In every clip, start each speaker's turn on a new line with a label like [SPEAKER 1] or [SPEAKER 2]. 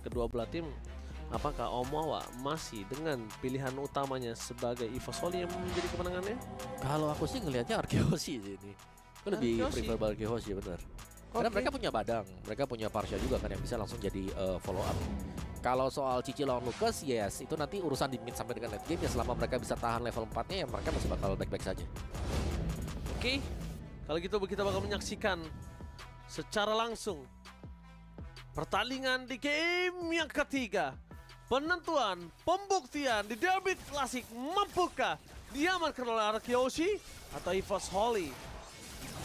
[SPEAKER 1] kedua belah tim, apakah Omawa masih dengan pilihan utamanya sebagai EVOS Holy yang menjadi kemenangannya?
[SPEAKER 2] Kalau aku sih ngelihatnya Arkehoshi sih ini. Aku lebih
[SPEAKER 1] Arkehoshi?
[SPEAKER 2] prefer Arkehoshi bener. Karena mereka punya Badang, mereka punya Parsha juga kan yang bisa langsung jadi follow up. Kalau soal Cici lawan Lucas, yes, itu nanti urusan di mid sampai dengan late game ya. Selama mereka bisa tahan level 4-nya ya mereka masih bakal back-back saja.
[SPEAKER 1] Oke, kalau gitu kita bakal menyaksikan secara langsung pertandingan di game yang ketiga. Penentuan pembuktian di derby klasik, mampukah diamankan oleh Arkehoshi atau EVOS Holy,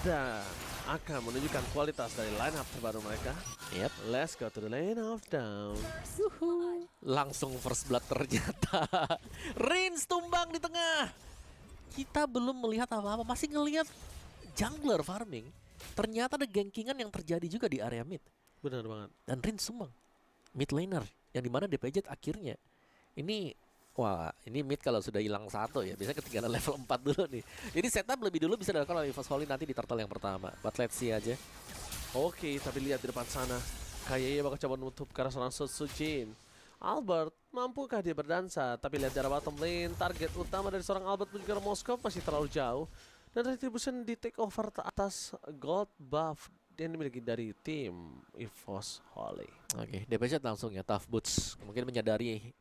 [SPEAKER 1] dan akan menunjukkan kualitas dari line up terbaru mereka.
[SPEAKER 2] Yep.
[SPEAKER 1] Let's go to the lane of down.
[SPEAKER 2] Langsung first blood ternyata. Rins tumbang di tengah. Kita belum melihat apa-apa, masih ngelihat jungler farming. Ternyata ada gankingan yang terjadi juga di area mid.
[SPEAKER 1] Benar banget.
[SPEAKER 2] Dan Rins sumbang mid laner yang dimana DPJ akhirnya ini, wah ini mid kalau sudah hilang satu ya biasanya ketinggalan level 4 dulu nih. Jadi setup lebih dulu bisa dilakukan oleh EVOS Holy nanti di turtle yang pertama. But let's see aja.
[SPEAKER 1] Oke, tapi lihat di depan sana, kayaknya bakal coba menutup ke arah seorang Sujin. Albert, mampukah dia berdansa? Tapi lihat dari bottom lane, target utama dari seorang Albert menuju ke Moskow masih terlalu jauh. Dan Retribution di take over atas gold buff yang dimiliki dari tim EVOS Holy.
[SPEAKER 2] Oke, DPZ langsung ya tough boots. Mungkin menyadari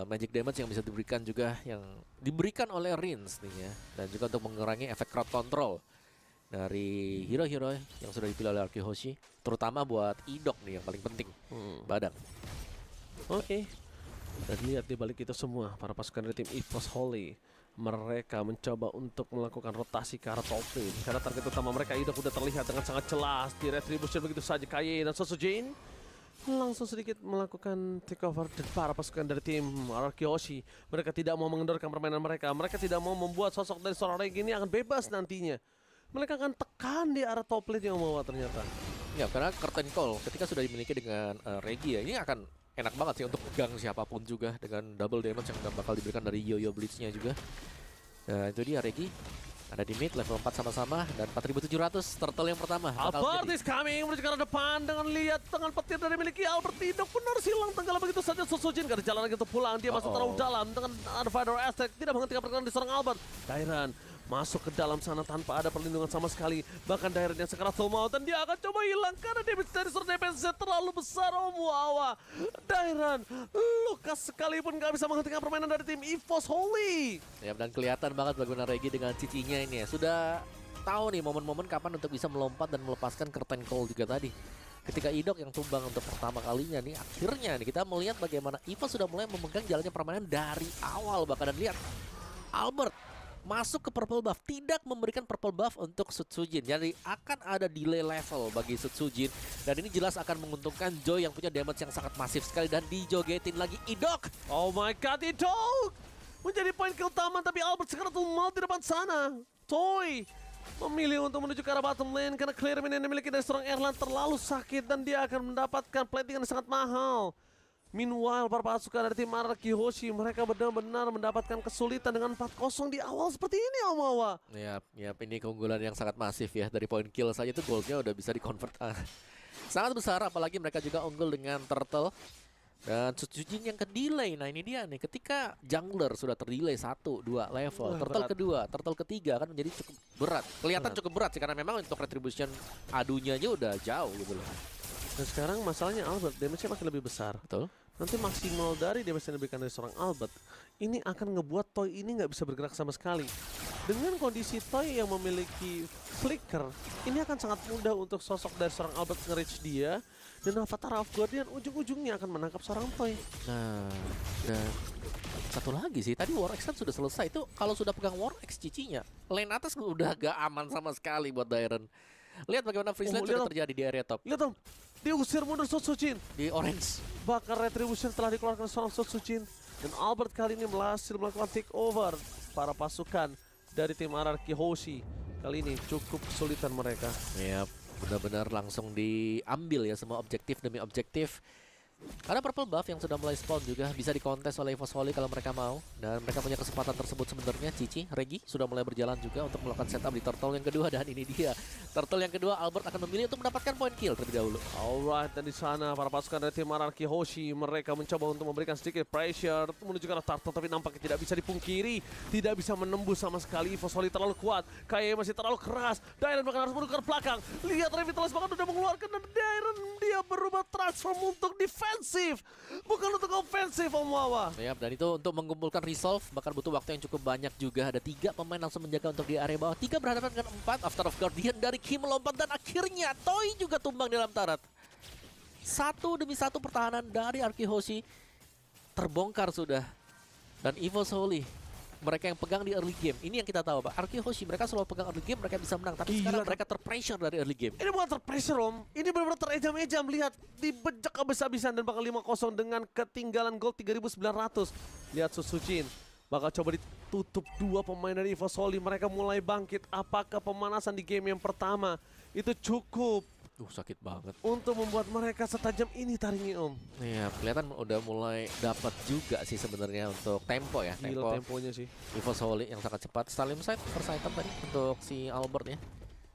[SPEAKER 2] magic damage yang bisa diberikan juga yang diberikan oleh Rins nih ya. Dan juga untuk mengurangi efek crowd control dari hero-hero yang sudah dipilih oleh Arkehoshi, terutama buat Idok nih yang paling penting. Badang.
[SPEAKER 1] Oke. Dan lihat di balik itu semua, para pasukan dari tim EVOS Holy, mereka mencoba untuk melakukan rotasi ke arah top lane karena target utama mereka Idok udah terlihat dengan sangat jelas di Retribution begitu saja. Kaye dan Sosujin langsung sedikit melakukan takeover dan para pasukan dari tim Arkehoshi. Mereka tidak mau mengendorkan permainan mereka. Mereka tidak mau membuat sosok dari seorang Regi ini akan bebas nantinya. Mereka akan tekan di arah top lane yang membawa ternyata.
[SPEAKER 2] Ya, karena curtain call ketika sudah dimiliki dengan Regi ya, ini akan enak banget sih untuk gang siapapun juga dengan double damage yang bakal diberikan dari Yo-Yo Blitznya juga. Nah, itu dia Regi ada di mid level 4 sama-sama dan 4700 turtle yang pertama.
[SPEAKER 1] Albert is coming menuju ke arah depan dengan lihat tangan petir dari miliki Albert. Idok benar silang tenggelam begitu saja. Sosujin gak ada jalan lagi untuk pulang. Dia masuk terlalu dalam dengan ada Fighter Aztec tidak menghentikan pergerakan di seorang Albert. Dairan masuk ke dalam sana tanpa ada perlindungan sama sekali. Bahkan Dairen yang sekarang full mau dan dia akan coba hilang karena damage dari seorang DPS terlalu besar. Omawa, Dairen, Lukas sekalipun gak bisa menghentikan permainan dari tim EVOS Holy.
[SPEAKER 2] Ya, dan kelihatan banget bagaimana Regi dengan cicinya ini ya. Sudah tahu nih momen-momen kapan untuk bisa melompat dan melepaskan curtain call juga tadi. Ketika Idok yang tumbang untuk pertama kalinya nih, akhirnya nih kita melihat bagaimana EVOS sudah mulai memegang jalannya permainan dari awal bahkan. Dan lihat Albert masuk ke purple buff, tidak memberikan purple buff untuk Sutsujin. Jadi akan ada delay level bagi Sutsujin. Dan ini jelas akan menguntungkan Joy yang punya damage yang sangat masif sekali. Dan dijogetin lagi Idok.
[SPEAKER 1] Oh my god, Idok menjadi poin keutamaan, tapi Albert sekarang tuh mau di depan sana. Toy memilih untuk menuju ke arah bottom lane karena clear min yang dimiliki dari seorang Erlan terlalu sakit dan dia akan mendapatkan plating yang sangat mahal. Meanwhile, para pasukan dari tim Arkehoshi mereka benar-benar mendapatkan kesulitan dengan 4-0 di awal seperti ini, Omawa.
[SPEAKER 2] Yap, ini keunggulan yang sangat masif ya. Dari point kill saja itu goldnya udah bisa di-convert sangat besar, apalagi mereka juga unggul dengan turtle. Dan Sutsujin yang ke-delay. Nah ini dia nih, ketika jungler sudah terdelay 1-2 level, turtle kedua, turtle ketiga kan menjadi cukup berat. Kelihatan cukup berat sih, karena memang untuk retribution adunya aja udah jauh gitu loh.
[SPEAKER 1] Dan sekarang masalahnya Albert, damage-nya makin lebih besar.
[SPEAKER 2] Betul.
[SPEAKER 1] Nanti maksimal dari damage yang diberikan dari seorang Albert, ini akan ngebuat Toy ini nggak bisa bergerak sama sekali. Dengan kondisi Toy yang memiliki flicker, ini akan sangat mudah untuk sosok dari seorang Albert nge-reach dia. Dan Avatar of Guardian ujung-ujungnya akan menangkap seorang Toy.
[SPEAKER 2] Nah, dan satu lagi sih, tadi War X kan sudah selesai. Itu kalau sudah pegang War X cicinya, lane atas udah gak aman sama sekali buat Dairen. Lihat bagaimana freeze sudah terjadi di area top.
[SPEAKER 1] Lihat dong, diusir mundur Sosujin
[SPEAKER 2] di orange.
[SPEAKER 1] Bakar Retribution telah dikeluarkan seorang Sosujin. Dan Albert kali ini berhasil melakukan take over para pasukan dari tim Arkehoshi. Kali ini cukup kesulitan mereka.
[SPEAKER 2] Yap, benar-benar langsung diambil ya semua objektif demi objektif. Ada purple buff yang sudah mulai spawn juga, bisa dikontes oleh EVOS Holy kalau mereka mau. Dan mereka punya kesempatan tersebut sebenarnya. Cici, Regi sudah mulai berjalan juga untuk melakukan setup di turtle yang kedua. Dan ini dia, turtle yang kedua Albert akan memilih untuk mendapatkan point kill terlebih dahulu.
[SPEAKER 1] Alright, dan di sana para pasukan dari tim Araki Hoshi mereka mencoba untuk memberikan sedikit pressure menuju ke arah turtle, tapi nampaknya tidak bisa dipungkiri, tidak bisa menembus sama sekali. EVOS Holy terlalu kuat, Kaye masih terlalu keras. Dairon bahkan harus menuju ke belakang. Lihat Revitalize bahkan sudah mengeluarkan, dan Dairon dia berubah transform untuk defensif, bukan untuk ofensif, Om Wawa.
[SPEAKER 2] Yap, dan itu untuk mengumpulkan resolve bahkan butuh waktu yang cukup banyak juga. Ada 3 pemain langsung menjaga untuk di area bawah. 3 berhadapan dengan 4. After of Guardian dari Kim melompat dan akhirnya Toy juga tumbang dalam turret. 1 demi 1 pertahanan dari Arki Hoshi terbongkar sudah. Dan EVOS Holy, mereka yang pegang di early game. Ini yang kita tahu, Pak. Arki Hoshi mereka selalu pegang early game, mereka bisa menang. Tapi sekarang mereka terpressure dari early game.
[SPEAKER 1] Ini bukan terpressure, Om. Ini benar-benar terejam-ejam. Lihat, dibejak habis-habisan dan bakal 5-0 dengan ketinggalan gol 3.900. Lihat Susujin bakal coba ditutup 2 pemain dari EVOS Holy. Mereka mulai bangkit. Apakah pemanasan di game yang pertama itu cukup
[SPEAKER 2] Sakit banget
[SPEAKER 1] untuk membuat mereka setajam ini taringnya, Om?
[SPEAKER 2] Iya, kelihatan udah mulai dapat juga sih sebenarnya untuk tempo ya.
[SPEAKER 1] Gila temponya sih.
[SPEAKER 2] EVOS Holy yang sangat cepat. Stalim side first item tadi untuk si Albert ya.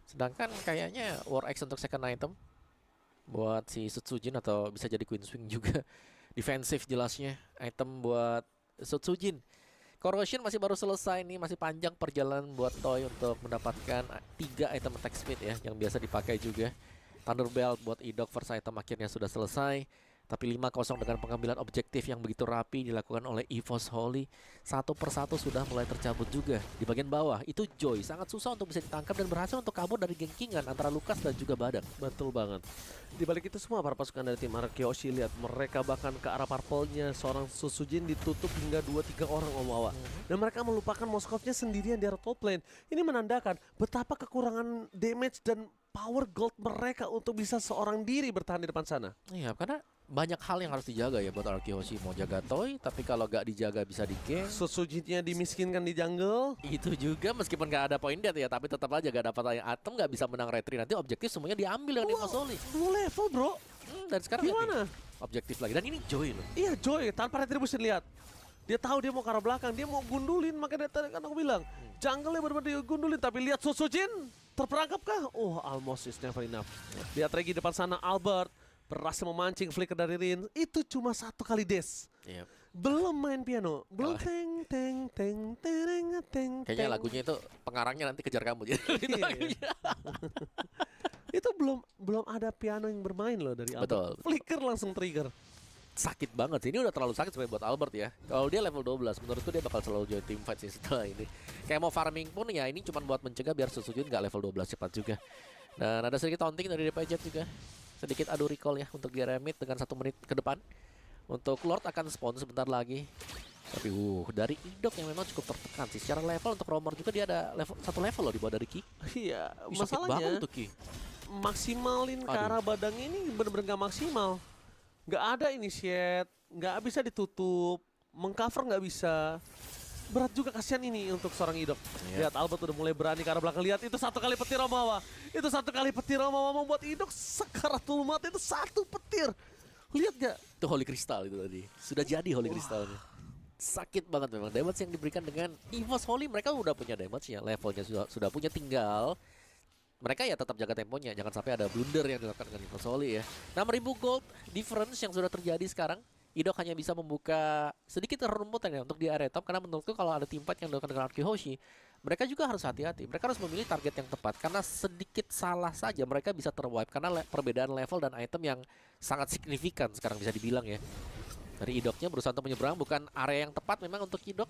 [SPEAKER 2] Sedangkan kayaknya War X untuk second item buat si Sutsujin, atau bisa jadi Queen Swing juga. Defensif jelasnya item buat Sutsujin. Corrosion masih baru selesai nih, masih panjang perjalanan buat Toy untuk mendapatkan 3 item attack speed ya yang biasa dipakai juga. Thunderbelt buat Idok first item akhirnya sudah selesai. Tapi 5-0 dengan pengambilan objektif yang begitu rapi dilakukan oleh EVOS Holy. 1 persatu sudah mulai tercabut juga. Di bagian bawah itu Joy sangat susah untuk bisa ditangkap dan berhasil untuk kabur dari gengkingan antara Lukas dan juga Badak.
[SPEAKER 1] Betul banget. Di balik itu semua para pasukan dari tim Araki Hoshi, lihat mereka bahkan ke arah purple-nya seorang Susujin ditutup hingga 2-3 orang, Om Wawa. Dan mereka melupakan Moskovnya sendirian di area top lane. Ini menandakan betapa kekurangan damage dan power gold mereka untuk bisa seorang diri bertahan di depan sana.
[SPEAKER 2] Iya, karena banyak hal yang harus dijaga ya buat Araki Hoshi. Mau jaga Toy, tapi kalau gak dijaga bisa di-gank.
[SPEAKER 1] Susujinnya dimiskinkan di jungle.
[SPEAKER 2] Itu juga meskipun gak ada point death ya, tapi tetap aja gak dapat yang item, gak bisa menang retri. Nanti objektif semuanya diambil dengan EVOS Holy.
[SPEAKER 1] 2 level, bro.
[SPEAKER 2] Dan sekarang
[SPEAKER 1] gimana?
[SPEAKER 2] Objektif lagi. Dan ini Joy loh.
[SPEAKER 1] Iya, Joy tanpa retribution, lihat. Dia tahu dia mau ke arah belakang, dia mau gundulin, makanya tadi kan aku bilang jungle-nya benar-benar digundulin. Tapi lihat Susujin, terperangkap kah? Oh, almost is never enough. Lihat Regi depan sana, Albert berhasil memancing flicker dari Rin. Itu cuma 1 kali dash.
[SPEAKER 2] Yep.
[SPEAKER 1] Belum main piano, belum teng teng teng tereng teng.
[SPEAKER 2] Kayaknya lagunya itu pengarangnya nanti kejar kamu jadi.
[SPEAKER 1] Itu belum ada piano yang bermain loh dari Albert.
[SPEAKER 2] Betul.
[SPEAKER 1] Flicker langsung trigger.
[SPEAKER 2] Sakit banget sih, ini udah terlalu sakit sebenarnya buat Albert ya. Kalau dia level 12, menurutku dia bakal selalu join team fight sih setelah ini. Kayak mau farming pun ya ini cuma buat mencegah biar Susujin nggak level 12 cepat juga. Dan ada sedikit taunting dari DPJ juga. Sedikit adu recall ya untuk di area mid dengan 1 menit ke depan. Untuk Lord akan spawn sebentar lagi. Tapi dari Idok yang memang cukup tertekan sih. Secara level untuk Romer juga dia ada level 1 level loh di bawah dari Ki.
[SPEAKER 1] Iya,
[SPEAKER 2] Masalahnya
[SPEAKER 1] masalahnya
[SPEAKER 2] untuk Ki.
[SPEAKER 1] Maksimalin ke arah badang ini bener-bener gak maksimal. Gak ada initiate, gak bisa ditutup, mengcover gak bisa. Berat juga kasihan ini untuk seorang Idok. Lihat Albert udah mulai berani ke arah belakang. Lihat itu 1 kali petir Romawa. Itu 1 kali petir Romawa membuat Idok sekaratul mati. Itu 1 petir. Lihat gak?
[SPEAKER 2] Itu Holy Crystal itu tadi. Sudah jadi Holy Crystalnya. Sakit banget memang. Damage yang diberikan dengan EVOS Holy, mereka udah punya damage ya. Levelnya sudah punya, tinggal mereka ya tetap jaga temponya. Jangan sampai ada blunder yang dilakukan dengan EVOS Holy ya. 6.000 gold difference yang sudah terjadi sekarang. Idok hanya bisa membuka sedikit rumputan ya untuk di area top. Karena menurutku kalau ada team fight yang dilakukan dengan Araki Hoshi, mereka juga harus hati-hati. Mereka harus memilih target yang tepat. Karena sedikit salah saja mereka bisa terwipe. Karena perbedaan level dan item yang sangat signifikan sekarang bisa dibilang ya. Dari Idoknya berusaha untuk menyeberang, bukan area yang tepat memang untuk Idok.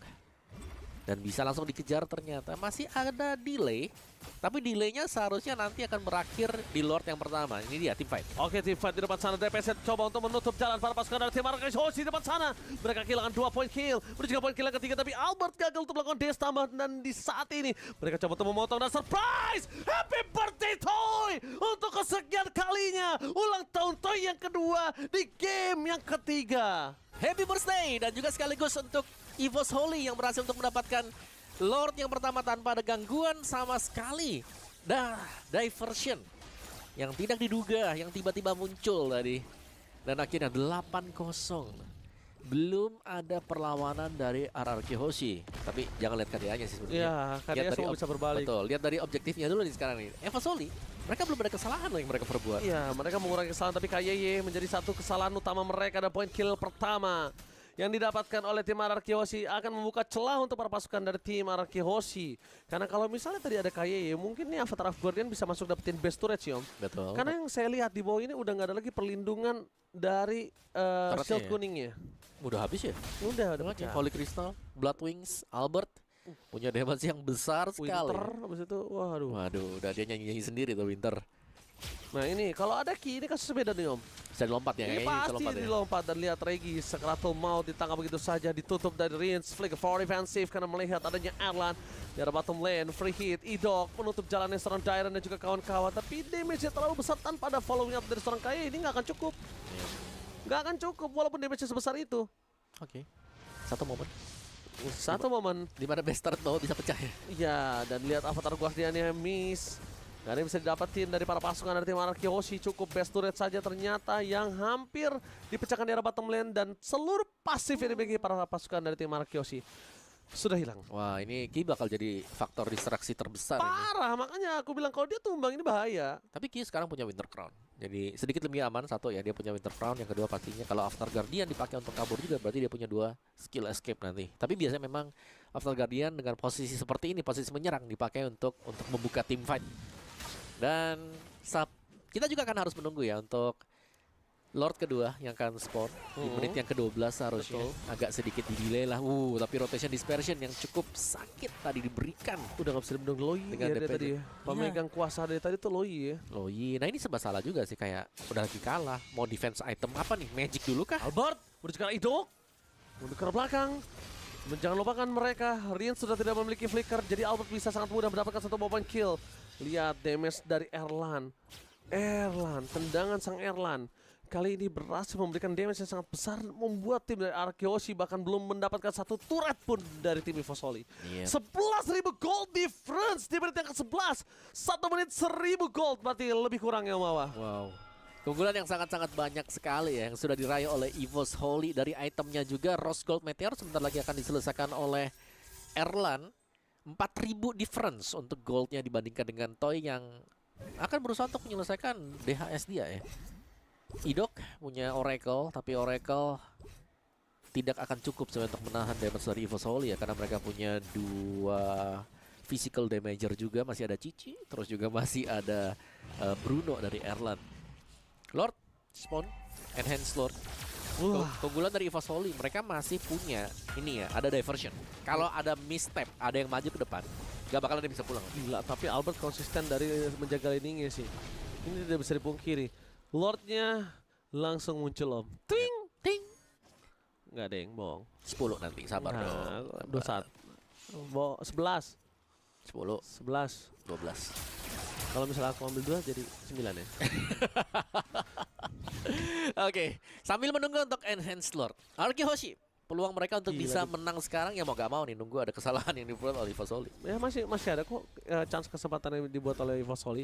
[SPEAKER 2] Dan bisa langsung dikejar ternyata. Masih ada delay. Tapi delaynya seharusnya nanti akan berakhir di Lord yang pertama. Ini dia tim fight.
[SPEAKER 1] Oke, tim fight di depan sana. DPS coba untuk menutup jalan para pasukan dari tim Araki Hoshi di depan sana. Mereka kehilangan 2 point kill. Menuju ke poin kill yang ketiga. Tapi Albert gagal untuk melakukan dash tambahan. Dan di saat ini mereka coba untuk memotong dan surprise. Happy birthday Toy. Untuk kesekian kalinya. Ulang tahun Toy yang kedua di game yang ketiga.
[SPEAKER 2] Happy birthday. Dan juga sekaligus untuk EVOS Holy yang berhasil untuk mendapatkan Lord yang pertama tanpa ada gangguan sama sekali. Diversion yang tidak diduga, yang tiba-tiba muncul tadi. Dan akhirnya 8-0. Belum ada perlawanan dari RRQ Hoshi. Tapi jangan lihat KDA-nya sih sebenarnya.
[SPEAKER 1] Iya,
[SPEAKER 2] Lihat
[SPEAKER 1] karena
[SPEAKER 2] dari
[SPEAKER 1] semua bisa berbalik.
[SPEAKER 2] Betul, lihat dari objektifnya dulu nih sekarang nih. Evasoli, mereka belum ada kesalahan loh yang mereka perbuat.
[SPEAKER 1] Iya, mereka mengurangi kesalahan, tapi KYY menjadi satu kesalahan utama mereka. Dan poin kill pertama yang didapatkan oleh tim RRQ Hoshi akan membuka celah untuk para pasukan dari tim RRQ Hoshi. Karena kalau misalnya tadi ada KYY, mungkin nih Avatar of Guardian bisa masuk dapetin best turret sih, Om.
[SPEAKER 2] Betul.
[SPEAKER 1] Karena yang saya lihat di bawah ini udah nggak ada lagi perlindungan dari
[SPEAKER 2] Turretnya
[SPEAKER 1] shield
[SPEAKER 2] ya?
[SPEAKER 1] kuningnya.
[SPEAKER 2] Udah habis ya?
[SPEAKER 1] Udah
[SPEAKER 2] Oke,
[SPEAKER 1] pecah.
[SPEAKER 2] Holy Crystal, Blood Wings, Albert punya damage yang besar sekali.
[SPEAKER 1] Winter, habis itu, waduh.
[SPEAKER 2] Waduh, udah dia nyanyi-nyanyi sendiri tuh Winter.
[SPEAKER 1] Nah ini, kalau ada Ki, ini kasusnya beda nih, Om.
[SPEAKER 2] Bisa dilompat ya?
[SPEAKER 1] Ini
[SPEAKER 2] Kayaknya bisa
[SPEAKER 1] pasti
[SPEAKER 2] lompat ya.
[SPEAKER 1] dilompat dan lihat Regi Sakratul Maut ditangkap begitu saja, ditutup dari Rins. Flicker for defensive karena melihat adanya Erlan di arah bottom lane. Free hit, Idok menutup jalannya seorang Dairon dan juga kawan-kawan. Tapi damage-nya terlalu besar tanpa ada following up dari seorang Kaya. Ini nggak akan cukup. Nggak akan cukup walaupun damage-nya sebesar itu.
[SPEAKER 2] Oke. Satu momen
[SPEAKER 1] Satu momen,
[SPEAKER 2] di mana best turret bawah bisa pecah ya.
[SPEAKER 1] iya, dan lihat Avatar Guardiannya miss. Gak ada yang bisa didapetin dari para pasukan dari tim RRQ Hoshi. Cukup best turret saja ternyata yang hampir dipecahkan di arah bottom lane. Dan seluruh pasif yang dimiliki para pasukan dari tim RRQ Hoshi sudah hilang.
[SPEAKER 2] Wah, ini Ki bakal jadi faktor distraksi terbesar ini.
[SPEAKER 1] Parah, makanya aku bilang kalau dia tumbang ini bahaya.
[SPEAKER 2] Tapi Ki sekarang punya Winter Crown. Jadi sedikit lebih aman, satu ya, dia punya Winter Crown. Yang kedua pastinya kalau Avatar Guardian dipakai untuk kabur juga, berarti dia punya 2 skill escape nanti. Tapi biasanya memang Avatar Guardian dengan posisi seperti ini, posisi menyerang, dipakai untuk membuka team fight. Dan kita juga akan harus menunggu ya untuk Lord kedua yang akan spawn di menit yang ke-12 harusnya.
[SPEAKER 1] Betul.
[SPEAKER 2] Agak sedikit di delay lah. Tapi rotation dispersion yang cukup sakit tadi diberikan.
[SPEAKER 1] Udah gak bisa dibendung Loi
[SPEAKER 2] Dengan
[SPEAKER 1] ya dia
[SPEAKER 2] DPJ.
[SPEAKER 1] tadi ya. Pemegang kuasa dari tadi tuh Loi ya.
[SPEAKER 2] Loi. Nah ini serba salah juga sih, kayak udah lagi kalah. Mau defense item apa nih? Magic dulu kah?
[SPEAKER 1] Albert menuju ke arah Idok, mundur ke arah belakang. Jangan lupakan mereka, Rien sudah tidak memiliki flicker, jadi Albert bisa sangat mudah mendapatkan satu point kill. Lihat damage dari Erlan. Tendangan sang Erlan kali ini berhasil memberikan damage yang sangat besar, membuat tim dari RRQ Hoshi bahkan belum mendapatkan satu turret pun dari tim EVOS
[SPEAKER 2] Iya.
[SPEAKER 1] 11.000 gold difference di menit yang ke-11. 1 menit 1.000 gold, berarti lebih kurang ya Mawa.
[SPEAKER 2] Wow. Keunggulan yang sangat-sangat banyak sekali ya yang sudah diraih oleh EVOS Holy. Dari itemnya juga Rose Gold Meteor sebentar lagi akan diselesaikan oleh Erlan. 4.000 difference untuk goldnya dibandingkan dengan Toy yang akan berusaha untuk menyelesaikan DHS dia ya. Idok punya Oracle, tapi Oracle tidak akan cukup sebenarnya untuk menahan damage dari EVOS Holy ya, karena mereka punya 2 physical damager juga. Masih ada Cici, terus juga masih ada Bruno dari Erlan. Lord spawn, enhance Lord. Keunggulan dari EVOS Holy, mereka masih punya ini ya, ada diversion. Kalau ada misstep, ada yang maju ke depan, gak bakal ada yang bisa pulang.
[SPEAKER 1] Gila, tapi Albert konsisten dari menjaga laning sih. Ini tidak bisa dipungkiri. Lordnya langsung muncul Om. Ting!
[SPEAKER 2] Ting.
[SPEAKER 1] Nggak ada yang bohong.
[SPEAKER 2] 10 nanti, sabar dong.
[SPEAKER 1] 21. 11.
[SPEAKER 2] 10,
[SPEAKER 1] 11.
[SPEAKER 2] 12.
[SPEAKER 1] Kalau misalnya aku ambil 2 jadi 9 ya.
[SPEAKER 2] Oke, sambil menunggu untuk enhance Lord, RRQ Hoshi, peluang mereka untuk
[SPEAKER 1] Gila,
[SPEAKER 2] bisa menang sekarang ya mau gak mau nih, nunggu ada kesalahan yang dibuat oleh EVOS Holy.
[SPEAKER 1] Ya masih ada kok chance kesempatan yang dibuat oleh EVOS Holy.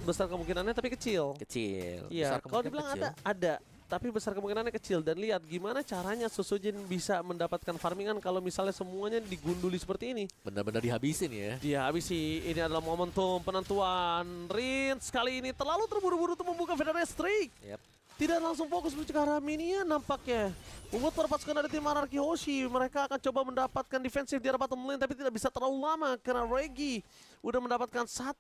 [SPEAKER 1] Besar kemungkinannya tapi kecil.
[SPEAKER 2] Kecil.
[SPEAKER 1] Iya,
[SPEAKER 2] besar
[SPEAKER 1] kalau
[SPEAKER 2] kemungkinan
[SPEAKER 1] dibilang
[SPEAKER 2] kecil.
[SPEAKER 1] ada, tapi besar kemungkinannya kecil. Dan lihat gimana caranya Susujin bisa mendapatkan farmingan kalau misalnya semuanya digunduli seperti ini.
[SPEAKER 2] Benar-benar dihabisin ya.
[SPEAKER 1] Dia habis sih, ini adalah momentum penentuan. Rins kali ini terlalu terburu-buru untuk membuka Federer Streak.
[SPEAKER 2] Yep.
[SPEAKER 1] Tidak langsung fokus menuju ke arah minion nampaknya. Membuat para pasukan dari tim RRQ Hoshi, mereka akan coba mendapatkan defensif di arah bottom lane, tapi tidak bisa terlalu lama karena Regi udah mendapatkan 1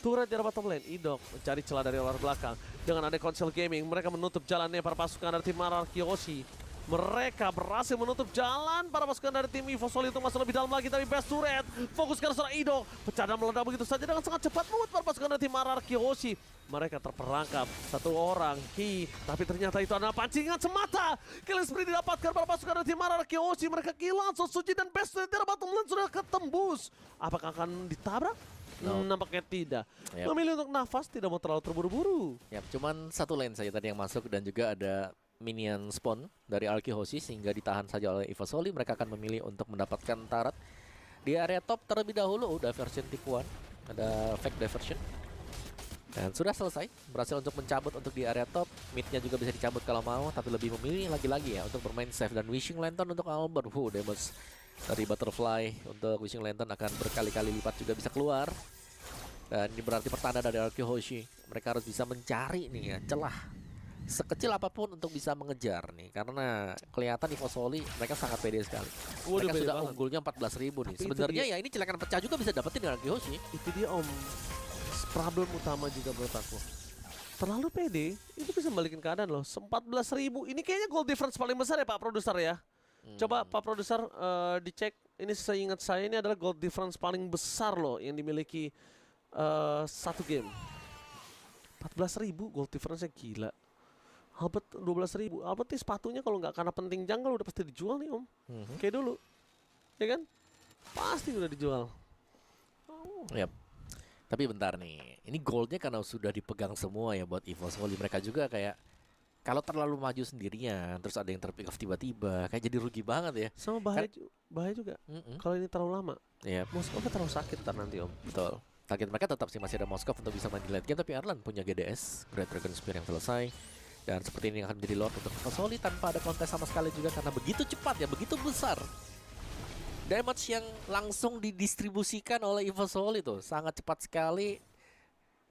[SPEAKER 1] turret di arah bottom lane. Idok mencari celah dari luar belakang. Dengan ada Console Gaming, mereka menutup jalannya para pasukan dari tim RRQ Hoshi. Mereka berhasil menutup jalan para pasukan dari tim EVOS Holy untuk masuk lebih dalam lagi, tapi best turret fokus ke arah Idok. Pecah dan meledak begitu saja dengan sangat cepat membuat para pasukan dari tim RRQ Hoshi. Mereka terperangkap 1 orang Ki, tapi ternyata itu adalah pancingan semata. Killing spree didapatkan para pasukan dari tim RRQ Hoshi. Mereka kehilangan Suzuki dan best turret di arah bottom lane sudah ketembus. Apakah akan ditabrak?
[SPEAKER 2] No.
[SPEAKER 1] Nampaknya tidak.
[SPEAKER 2] Yep.
[SPEAKER 1] Memilih untuk nafas, tidak mau terlalu terburu-buru.
[SPEAKER 2] Yap, cuman 1 lane saja tadi yang masuk dan juga ada minion spawn dari RRQ Hoshi sehingga ditahan saja oleh EVOS Holy. Mereka akan memilih untuk mendapatkan turret di area top terlebih dahulu. Udah version tipuan, ada fake diversion. Dan sudah selesai, berhasil untuk mencabut untuk di area top. Midnya juga bisa dicabut kalau mau, tapi lebih memilih lagi-lagi ya untuk bermain safe. Dan Wishing Lantern untuk Albert. Damage dari Butterfly untuk Wishing Lantern akan berkali-kali lipat juga bisa keluar. Dan ini berarti pertanda dari Arkehoshi. Mereka harus bisa mencari nih ya celah sekecil apapun untuk bisa mengejar nih. Karena kelihatan di Fosoli mereka sangat pede sekali. Mereka sudah unggulnya 14.000 nih. Sebenarnya ya ini celekan pecah juga bisa dapetin dengan Arkehoshi.
[SPEAKER 1] Itu dia Om. Problem utama juga menurut aku. Terlalu pede, itu bisa balikin keadaan loh. 14.000, ini kayaknya goal difference paling besar ya Pak Produser ya. Coba Pak Produser dicek, ini seingat saya ini adalah goal difference paling besar loh yang dimiliki satu game. 14.000 goal difference-nya gila. Albert 12.000, Albert nih sepatunya kalau nggak karena penting jungle udah pasti dijual nih Om. Kayak dulu, ya kan? Pasti udah dijual.
[SPEAKER 2] Yap. Tapi bentar nih, ini goldnya karena sudah dipegang semua ya buat EVOSOLI. Mereka juga kayak kalau terlalu maju sendirian, terus ada yang terpick off tiba-tiba, kayak jadi rugi banget ya.
[SPEAKER 1] Sama bahaya juga. Kalau ini terlalu lama,
[SPEAKER 2] ya
[SPEAKER 1] Moskov terlalu sakit ntar nanti Om.
[SPEAKER 2] Betul. Target mereka tetap sih masih ada Moskov untuk bisa main di late game, tapi Erlan punya GDS, Great Dragon Spear yang selesai. Dan seperti ini akan menjadi Lord untuk EVOSOLI tanpa ada kontes sama sekali juga karena begitu cepat ya, begitu besar. Damage yang langsung didistribusikan oleh EVOSOLI itu sangat cepat sekali.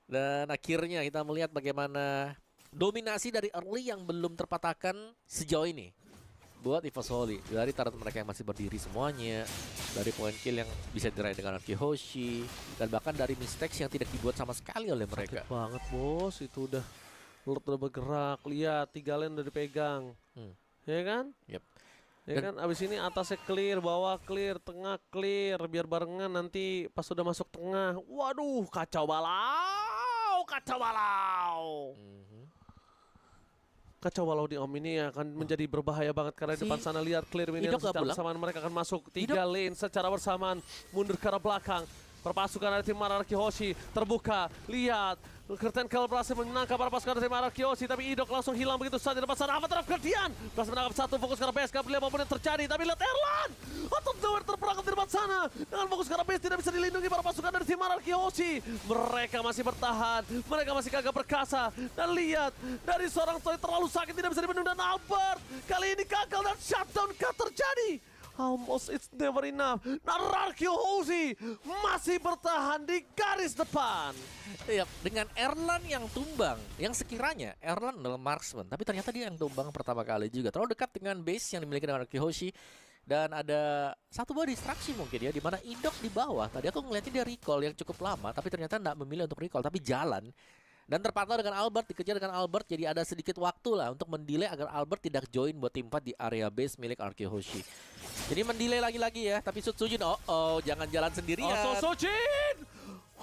[SPEAKER 2] Dan akhirnya kita melihat bagaimana dominasi dari early yang belum terpatahkan sejauh ini buat EVOSOLI. Dari target mereka yang masih berdiri semuanya, dari point kill yang bisa diraih dengan Arkehoshi, dan bahkan dari mistakes yang tidak dibuat sama sekali oleh mereka.
[SPEAKER 1] Sakit banget bos, itu udah Lord udah bergerak, lihat 3 lane udah dipegang. Ya kan?
[SPEAKER 2] Yep.
[SPEAKER 1] Ya kan, abis ini atasnya clear, bawah clear, tengah clear, biar barengan nanti pas sudah masuk tengah. Waduh, kacau balau, kacau balau. Kacau balau di Om ini akan menjadi berbahaya banget karena di depan sana lihat clear minion secara bersamaan mereka akan masuk 3 lane secara bersamaan, mundur ke arah belakang. Perpasukan dari tim Arkehoshi terbuka, lihat Curtain Call berhasil menangkap para pasukan dari tim Arkehoshi, tapi Idok langsung hilang begitu saja. Depan sana Avatar of Guardian berhasil menangkap satu, fokus ke arah base, lihat apapun yang terjadi, tapi lihat Erlan atau Tower terperangkap di depan sana dengan fokus ke arah base, tidak bisa dilindungi para pasukan dari tim Arkehoshi. Mereka masih bertahan, mereka masih gagah perkasa, dan lihat dari seorang Toy terlalu sakit tidak bisa dibendung, dan Albert kali ini gagal dan shutdown terjadi. Almost it's never enough. Arkehoshi masih bertahan di garis depan.
[SPEAKER 2] Yap, dengan Erlan yang tumbang, yang sekiranya Erlan adalah marksman, tapi ternyata dia yang tumbang pertama kali juga. Terlalu dekat dengan base yang dimiliki dengan Arkehoshi. Dan ada satu buah distraksi mungkin ya, dimana Idok di bawah. Tadi aku ngeliatnya dia recall yang cukup lama, tapi ternyata tidak memilih untuk recall, tapi jalan. Dan terpantau dengan Albert, dikejar dengan Albert, jadi ada sedikit waktu lah untuk mendelay agar Albert tidak join buat tim 4 di area base milik Arkehoshi. Jadi mendelay lagi-lagi ya, tapi Sutsujin, jangan jalan sendirian.
[SPEAKER 1] Sutsujin!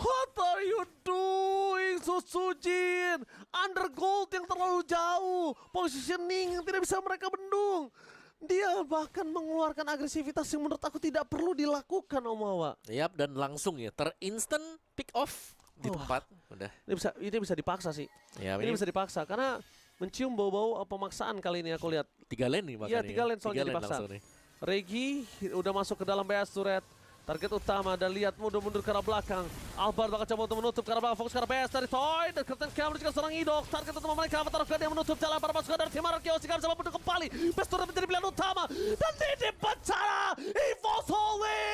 [SPEAKER 1] What are you doing, Sutsujin? Under gold yang terlalu jauh, positioning yang tidak bisa mereka bendung. Dia bahkan mengeluarkan agresivitas yang menurut aku tidak perlu dilakukan, Om Wawa.
[SPEAKER 2] Yap, dan langsung ya, ter-instant pick off di tempat. Udah.
[SPEAKER 1] Ini bisa dipaksa sih.
[SPEAKER 2] Ya,
[SPEAKER 1] ini bisa dipaksa karena mencium bau-bau pemaksaan kali ini aku lihat.
[SPEAKER 2] 3 lane nih makanya.
[SPEAKER 1] Iya 3 lane soalnya dipaksa. Regi udah masuk ke dalam BS turret. Target utama dan lihat mundur-mundur ke arah belakang. Albert bakal coba untuk menutup ke arah belakang, fokus ke arah BS dari Toy. Dan Curtain Cam juga seorang Idok. Target utama mereka Avatar of God yang menutup jalan para pasukan dari tim Arkehoshi. Gak bisa membunuh kembali. BS turret menjadi pilihan utama. Dan di depan sana EVOSOLI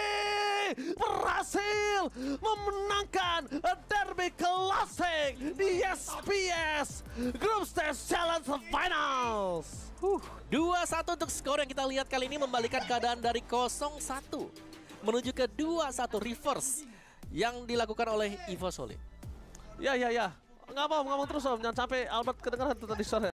[SPEAKER 1] berhasil memenangkan Derby Classic di SPS Group Stage Challenge Finals.
[SPEAKER 2] 2-1 untuk skor yang kita lihat kali ini, membalikan keadaan dari 0-1 menuju ke 2-1 reverse yang dilakukan oleh EVOSOLI.
[SPEAKER 1] Ya. Nggak mau terus Om. Jangan sampai Albert kedengeran tuh tadi sore.